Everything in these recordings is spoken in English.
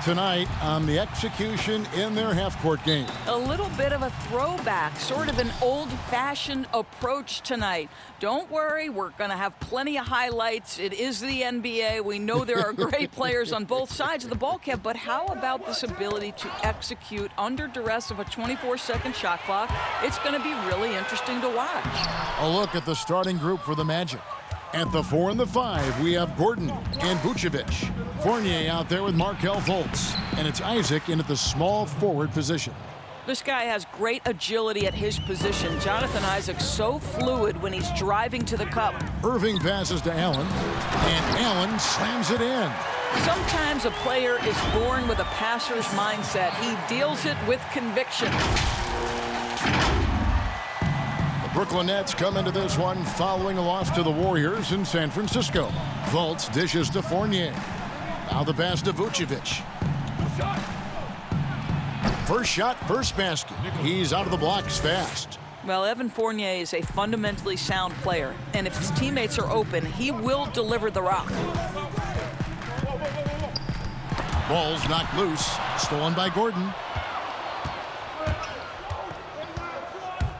tonight on the execution in their half-court game. A little bit of a throwback, sort of an old-fashioned approach tonight. Don't worry, we're going to have plenty of highlights. It is the NBA. We know there are great players on both sides of the ball, Kev, but how about this ability to execute under duress of a 24-second shot clock? It's going to be really interesting to watch. A look at the starting group for the Magic. At the 4 and the 5, we have Gordon and Vucevic. Fournier out there with Markelle Fultz. And it's Isaac in at the small forward position. This guy has great agility at his position. Jonathan Isaac's so fluid when he's driving to the cup. Irving passes to Allen, and Allen slams it in. Sometimes a player is born with a passer's mindset. He deals it with conviction. Brooklyn Nets come into this one following a loss to the Warriors in San Francisco. Fultz dishes to Fournier. Now the pass to Vucevic. First shot, first basket. He's out of the blocks fast. Well, Evan Fournier is a fundamentally sound player, and if his teammates are open, he will deliver the rock. Ball's knocked loose. Stolen by Gordon.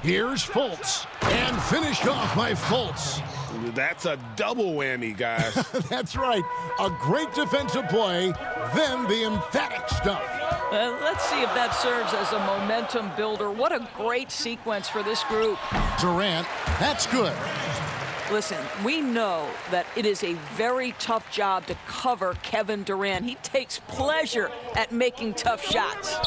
Here's Fultz, and finished off by Fultz. That's a double whammy, guys. That's right. A great defensive play, then the emphatic stuff. Let's see if that serves as a momentum builder. What a great sequence for this group. Durant, that's good. Listen, we know that it is a very tough job to cover Kevin Durant. He takes pleasure at making tough shots.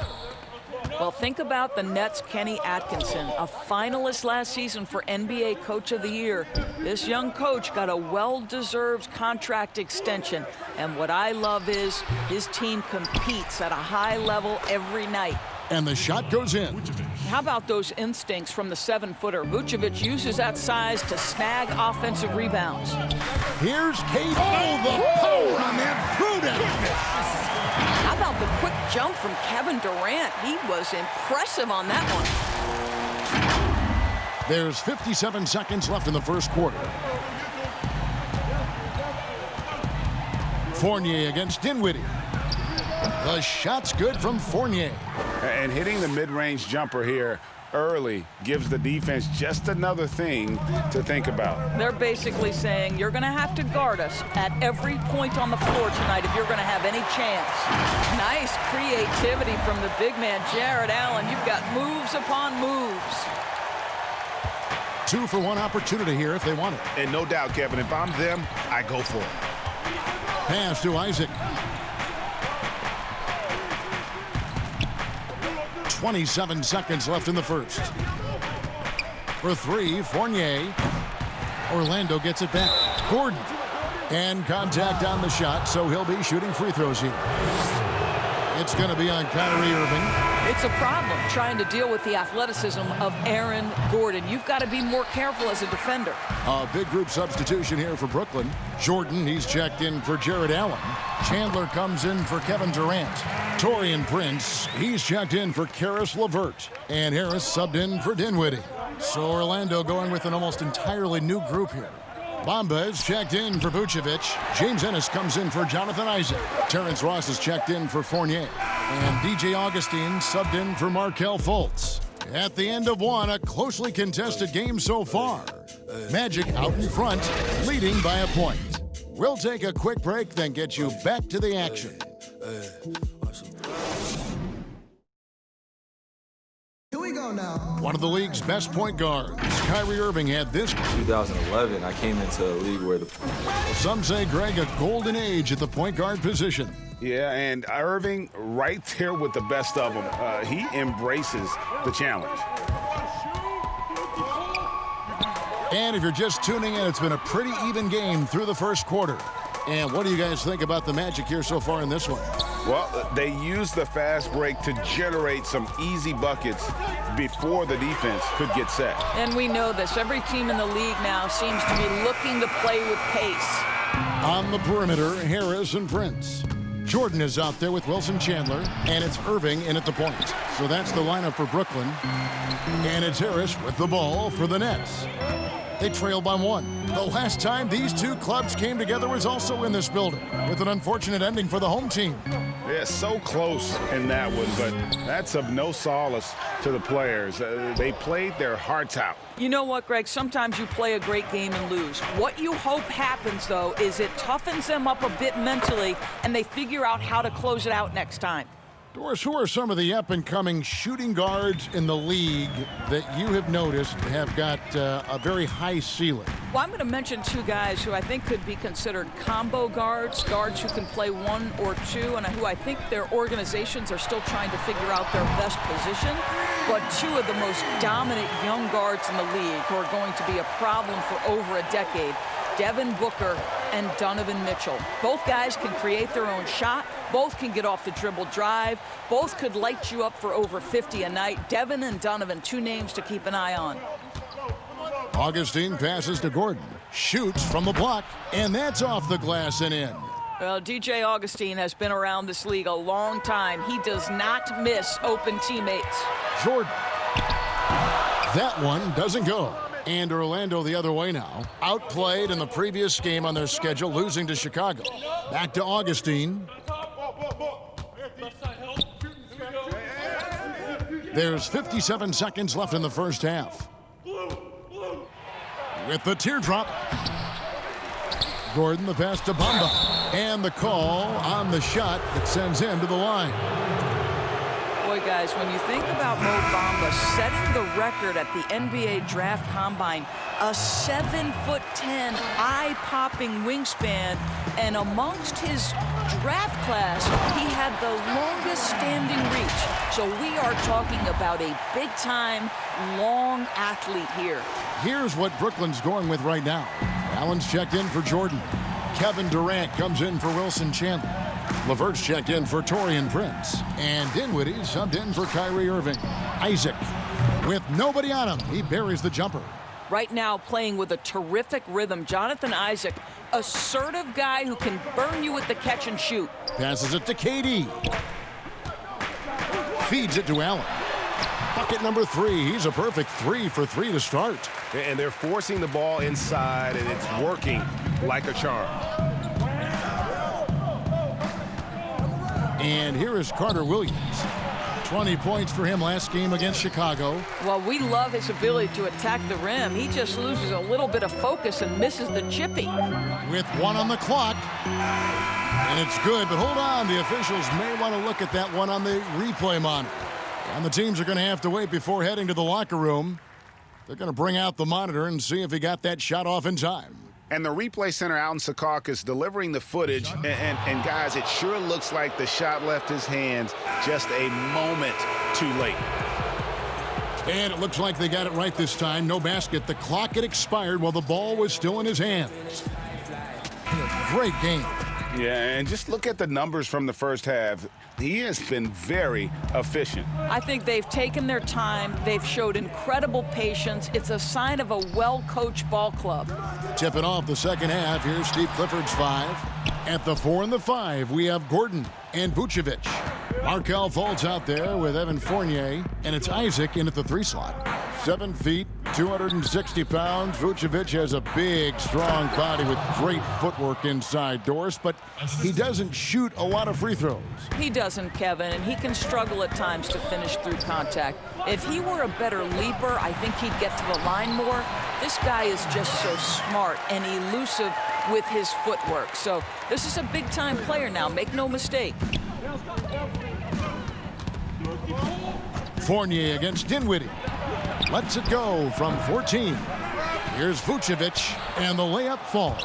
Well, think about the Nets' Kenny Atkinson, a finalist last season for NBA Coach of the Year. This young coach got a well-deserved contract extension. And what I love is his team competes at a high level every night. And the shot goes in. How about those instincts from the 7-footer? Vucevic uses that size to snag offensive rebounds. Here's KD. Oh, the power on that throwdown. How about the quick jump from Kevin Durant? He was impressive on that one. There's 57 seconds left in the first quarter. Fournier against Dinwiddie. The shot's good from Fournier. And hitting the mid-range jumper here early gives the defense just another thing to think about. They're basically saying you're going to have to guard us at every point on the floor tonight if you're going to have any chance. Nice creativity from the big man, Jared Allen. You've got moves upon moves. 2-for-1 opportunity here if they want it. And no doubt, Kevin, if I'm them, I go for it. Pass to Isaac. 27 seconds left in the first. For three, Fournier. Orlando gets it back. Gordon. And contact on the shot, so he'll be shooting free throws here. It's going to be on Kyrie Irving. It's a problem trying to deal with the athleticism of Aaron Gordon. You've got to be more careful as a defender. A big group substitution here for Brooklyn. Jordan, he's checked in for Jared Allen. Chandler comes in for Kevin Durant. Taurean Prince, he's checked in for Karis LeVert. And Harris subbed in for Dinwiddie. So Orlando going with an almost entirely new group here. Bamba is checked in for Vucevic. James Ennis comes in for Jonathan Isaac. Terrence Ross is checked in for Fournier. And DJ Augustine subbed in for Markelle Fultz. At the end of one, a closely contested game so far. Magic out in front, leading by a point. We'll take a quick break, then get you back to the action. Here we go now. One of the league's best point guards, Kyrie Irving, had this. 2011, I came into a league where Some say Greg a golden age at the point guard position. Yeah, and Irving right there with the best of them. He embraces the challenge. And if you're just tuning in, it's been a pretty even game through the first quarter. And what do you guys think about the Magic here so far in this one? Well, they used the fast break to generate some easy buckets before the defense could get set. And we know this. Every team in the league now seems to be looking to play with pace. On the perimeter, Harris and Prince. Jordan is out there with Wilson Chandler, and it's Irving in at the point. So that's the lineup for Brooklyn. And it's Harris with the ball for the Nets. They trail by one. The last time these two clubs came together was also in this building, with an unfortunate ending for the home team. Yeah, so close in that one, but that's of no solace to the players. They played their hearts out. You know what, Greg? Sometimes you play a great game and lose. What you hope happens, though, is it toughens them up a bit mentally, and they figure out how to close it out next time. Doris, who are some of the up-and-coming shooting guards in the league that you have noticed have got a very high ceiling? Well, I'm going to mention two guys who I think could be considered combo guards who can play one or two, and who I think their organizations are still trying to figure out their best position. But two of the most dominant young guards in the league who are going to be a problem for over a decade, Devin Booker and Donovan Mitchell. Both guys can create their own shot. Both can get off the dribble drive. Both could light you up for over 50 a night. Devin and Donovan, two names to keep an eye on. Augustine passes to Gordon. Shoots from the block, and that's off the glass and in. Well, DJ Augustine has been around this league a long time. He does not miss open teammates. Jordan. That one doesn't go. And Orlando the other way now. Outplayed in the previous game on their schedule, losing to Chicago. Back to Augustine. There's 57 seconds left in the first half. With the teardrop. Gordon the pass to Bamba. And the call on the shot that sends him to the line. Boy, guys, when you think about Mo Bamba setting the record at the NBA Draft Combine, a 7'10", eye-popping wingspan, and amongst his draft class, he had the longest standing reach. So we are talking about a big-time, long athlete here. Here's what Brooklyn's going with right now. Allen's checked in for Jordan. Kevin Durant comes in for Wilson Chandler. LeVert's checked in for Taurean Prince. And Dinwiddie subbed in for Kyrie Irving. Isaac, with nobody on him, he buries the jumper. Right now playing with a terrific rhythm. Jonathan Isaac, assertive guy who can burn you with the catch and shoot. Passes it to KD. Feeds it to Allen. Bucket number 3. He's a perfect 3 for 3 to start. And they're forcing the ball inside, and it's working like a charm. And here is Carter Williams. 20 points for him last game against Chicago. Well, we love his ability to attack the rim. He just loses a little bit of focus and misses the chippy. With 1 on the clock. And it's good, but hold on. The officials may want to look at that one on the replay monitor. And the teams are going to have to wait before heading to the locker room. They're going to bring out the monitor and see if he got that shot off in time. And the replay center out in Secaucus delivering the footage. And guys, it sure looks like the shot left his hands just a moment too late. And it looks like they got it right this time. No basket. The clock had expired while the ball was still in his hands. Great game. Yeah, and just look at the numbers from the first half. He has been very efficient. I think they've taken their time. They've showed incredible patience. It's a sign of a well-coached ball club. Tipping off the second half. Here's Steve Clifford's 5. At the 4 and the 5, we have Gordon and Vucevic. Markelle Fultz out there with Evan Fournier, and it's Isaac in at the 3 slot. 7 feet, 260 pounds. Vucevic has a big, strong body with great footwork inside, Doris, but he doesn't shoot a lot of free throws. He doesn't, Kevin, and he can struggle at times to finish through contact. If he were a better leaper, I think he'd get to the line more. This guy is just so smart and elusive with his footwork. So this is a big-time player now, make no mistake. Fournier against Dinwiddie. Lets it go from 14. Here's Vucevic, and the layup falls.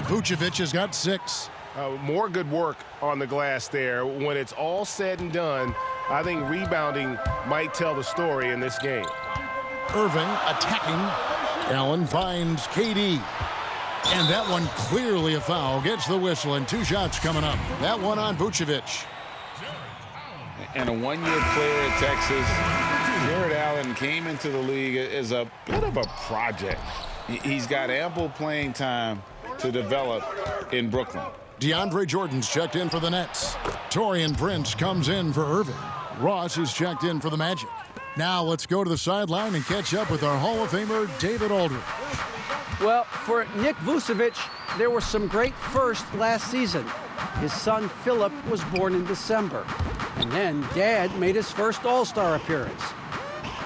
Vucevic has got 6. More good work on the glass there. When it's all said and done, I think rebounding might tell the story in this game. Irving attacking. Allen finds KD. And that one clearly a foul. Gets the whistle, and 2 shots coming up. That one on Vucevic. And a one-year player at Texas, Jared Allen came into the league as a bit of a project. He's got ample playing time to develop in Brooklyn. DeAndre Jordan's checked in for the Nets. Taurean Prince comes in for Irving. Ross is checked in for the Magic. Now let's go to the sideline and catch up with our Hall of Famer, David Aldridge. Well, for Nick Vucevic, there were some great firsts last season. His son Philip was born in December. And then Dad made his first All-Star appearance.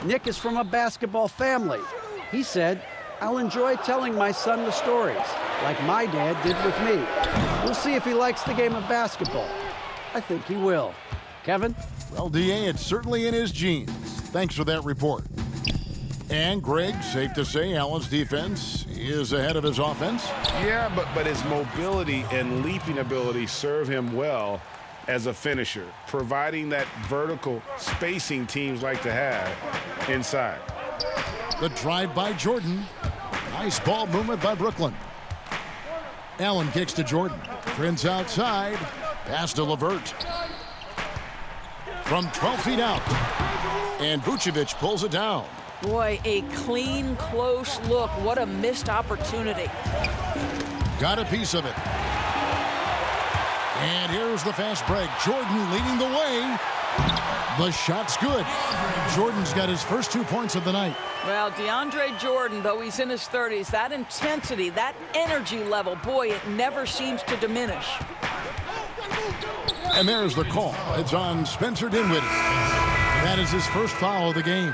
Nick is from a basketball family. He said, "I'll enjoy telling my son the stories, like my dad did with me. We'll see if he likes the game of basketball. I think he will." Kevin? Well, DA, it's certainly in his genes. Thanks for that report. And Greg, safe to say Allen's defense is ahead of his offense. Yeah, but his mobility and leaping ability serve him well as a finisher, providing that vertical spacing teams like to have inside. The drive by Jordan. Nice ball movement by Brooklyn. Allen kicks to Jordan. Prince outside. Pass to LeVert. From 12 feet out. And Vucevic pulls it down. Boy, a clean, close look. What a missed opportunity. Got a piece of it. And here's the fast break. Jordan leading the way. The shot's good. Jordan's got his first 2 points of the night. Well, DeAndre Jordan, though he's in his 30s, that intensity, that energy level, boy, it never seems to diminish. And there's the call. It's on Spencer Dinwiddie. That is his first foul of the game.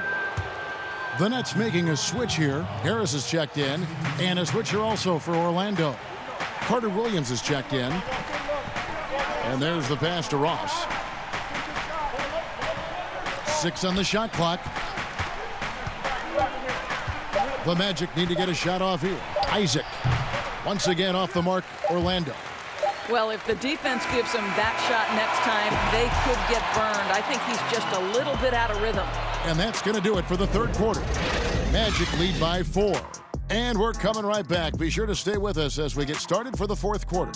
The Nets making a switch here. Harris is checked in, and a switcher also for Orlando. Carter Williams is checked in. And there's the pass to Ross. 6 on the shot clock. The Magic need to get a shot off here. Isaac, once again off the mark, Orlando. Well, if the defense gives him that shot next time, they could get burned. I think he's just a little bit out of rhythm. And that's going to do it for the third quarter. Magic lead by 4. And we're coming right back. Be sure to stay with us as we get started for the fourth quarter.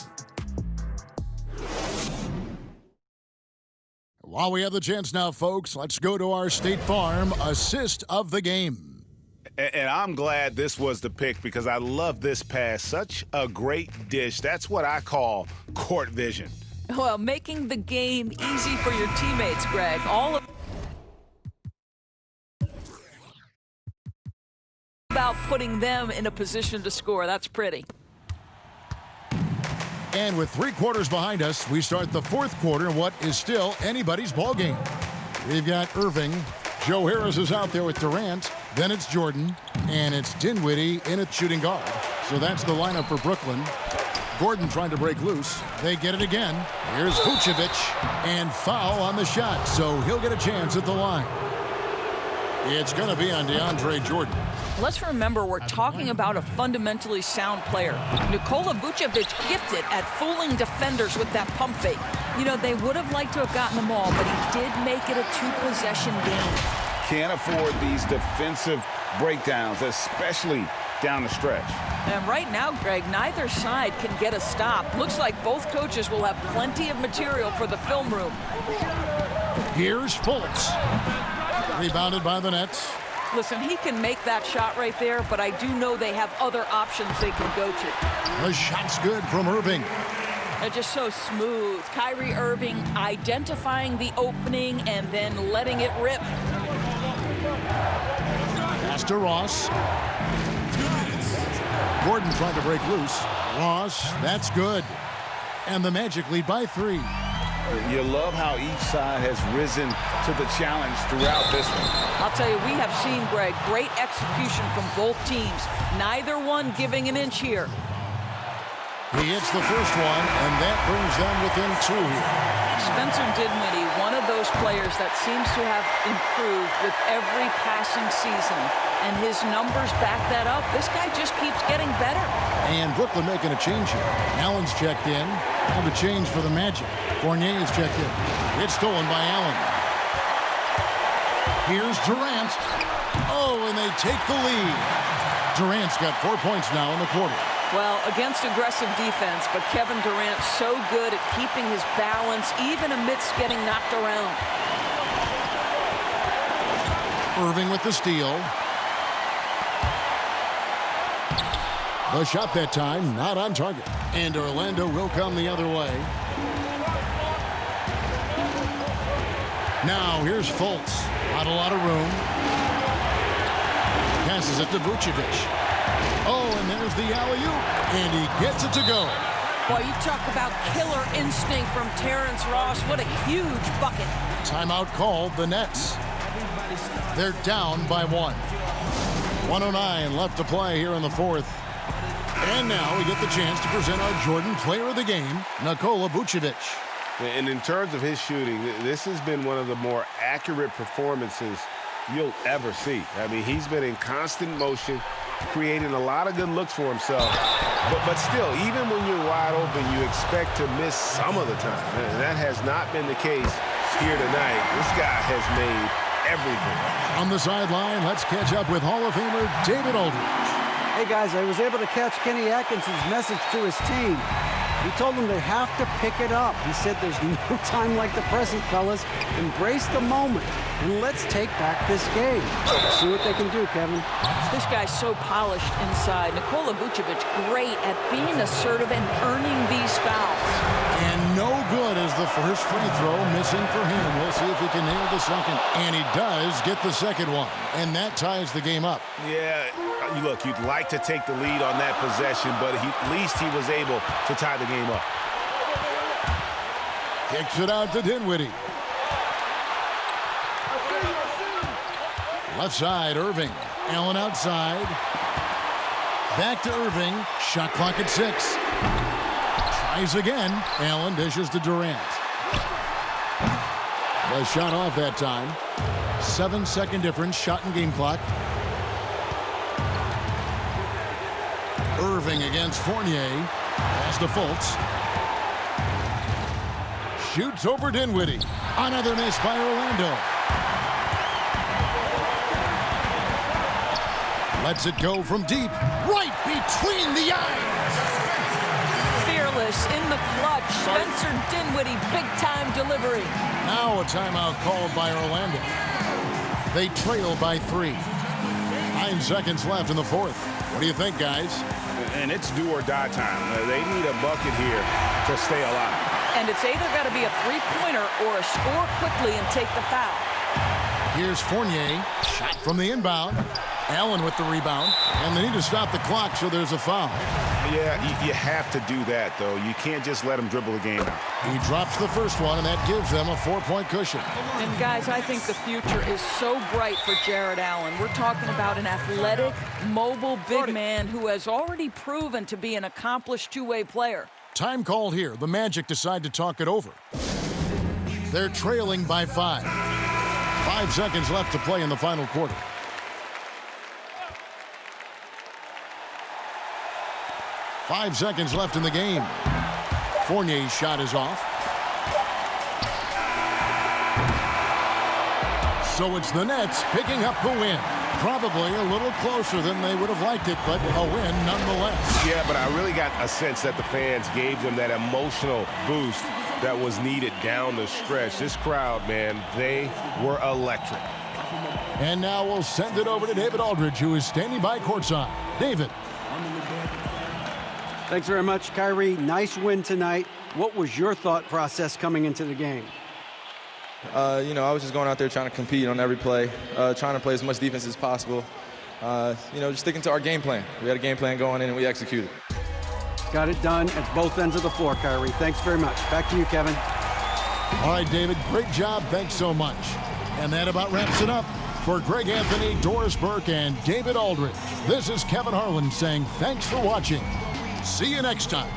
While we have the chance now, folks, let's go to our State Farm assist of the game. And I'm glad this was the pick because I love this pass. Such a great dish. That's what I call court vision. Well, making the game easy for your teammates, Greg. All about putting them in a position to score. That's pretty. And with 3 quarters behind us, we start the fourth quarter in what is still anybody's ball game. We've got Irving. Joe Harris is out there with Durant. Then it's Jordan. And it's Dinwiddie in at shooting guard. So that's the lineup for Brooklyn. Gordon trying to break loose. They get it again. Here's Vucevic. And foul on the shot. So he'll get a chance at the line. It's going to be on DeAndre Jordan. Let's remember we're talking about a fundamentally sound player. Nikola Vucevic gifted at fooling defenders with that pump fake. You know, they would have liked to have gotten them all, but he did make it a 2-possession game. Can't afford these defensive breakdowns, especially down the stretch. And right now, Greg, neither side can get a stop. Looks like both coaches will have plenty of material for the film room. Here's Fultz. Rebounded by the Nets. Listen, he can make that shot right there, but I do know they have other options they can go to. The shot's good from Irving. They're just so smooth. Kyrie Irving identifying the opening and then letting it rip. Pass to Ross. Gordon trying to break loose. Ross, that's good. And the Magic lead by 3. You love how each side has risen to the challenge throughout this one. I'll tell you, we have seen, Greg, great execution from both teams. Neither one giving an inch here. He hits the first one, and that brings them within 2 here. Spencer Dinwiddie, one of those players that seems to have improved with every passing season. And his numbers back that up. This guy just keeps getting better. And Brooklyn making a change here. Allen's checked in. And the change for the Magic. Fournier is checked in. It's stolen by Allen. Here's Durant. Oh, and they take the lead. Durant's got 4 points now in the quarter. Well, against aggressive defense, but Kevin Durant so good at keeping his balance even amidst getting knocked around. Irving with the steal. The shot that time, not on target. And Orlando will come the other way. Now, here's Fultz. Not a lot of room. Passes it to Vucevic. Oh, and there's the alley-oop. And he gets it to go. Boy, you talk about killer instinct from Terrence Ross. What a huge bucket. Timeout called, the Nets. They're down by 1. 1:09 left to play here in the fourth. And now we get the chance to present our Jordan Player of the Game, Nikola Vucevic. And in terms of his shooting, this has been one of the more accurate performances you'll ever see. I mean, he's been in constant motion, creating a lot of good looks for himself. But still, even when you're wide open, you expect to miss some of the time. And that has not been the case here tonight. This guy has made everything. On the sideline, let's catch up with Hall of Famer David Aldridge. Hey guys, I was able to catch Kenny Atkinson's message to his team. He told them they have to pick it up. He said there's no time like the present, fellas. Embrace the moment, and let's take back this game. See what they can do, Kevin. This guy's so polished inside. Nikola Vucevic, great at being assertive and earning these fouls. And no good as the first free throw missing for him. We'll see if he can nail the second. And he does get the second one. And that ties the game up. Yeah, look, you'd like to take the lead on that possession, but at least he was able to tie the game up. Kicks it out to Dinwiddie. Left side, Irving. Allen outside. Back to Irving. Shot clock at 6. Tries again. Allen dishes to Durant. The shot off that time. 7-second difference. Shot and game clock. Irving against Fournier. Pass to Fultz. Shoots over Dinwiddie. Another miss by Orlando. Lets it go from deep. Right between the eyes. Fearless in the clutch. Spencer Dinwiddie, big-time delivery. Now a timeout called by Orlando. They trail by 3. 9 seconds left in the fourth. What do you think, guys? And it's do or die time. They need a bucket here to stay alive. And it's either got to be a three-pointer or a score quickly and take the foul. Here's Fournier. Shot from the inbound. Allen with the rebound. And they need to stop the clock, so there's a foul. Yeah, you have to do that, though. You can't just let him dribble the game out. He drops the first one, and that gives them a 4-point cushion. And, guys, I think the future is so bright for Jared Allen. We're talking about an athletic, mobile big man who has already proven to be an accomplished two-way player. Time called here. The Magic decide to talk it over. They're trailing by 5. 5 seconds left to play in the final quarter. Five seconds left in the game. Fournier's shot is off. So it's the Nets picking up the win. Probably a little closer than they would have liked it, but a win nonetheless. Yeah, but I really got a sense that the fans gave them that emotional boost that was needed down the stretch. This crowd, man, they were electric. And now we'll send it over to David Aldridge, who is standing by courtside. David. Thanks very much, Kyrie. Nice win tonight. What was your thought process coming into the game? I was just going out there trying to compete on every play, trying to play as much defense as possible. Just sticking to our game plan. We had a game plan going in, and we executed. Got it done at both ends of the floor, Kyrie. Thanks very much. Back to you, Kevin. All right, David, great job. Thanks so much. And that about wraps it up. For Greg Anthony, Doris Burke, and David Aldridge, this is Kevin Harlan saying thanks for watching. See you next time.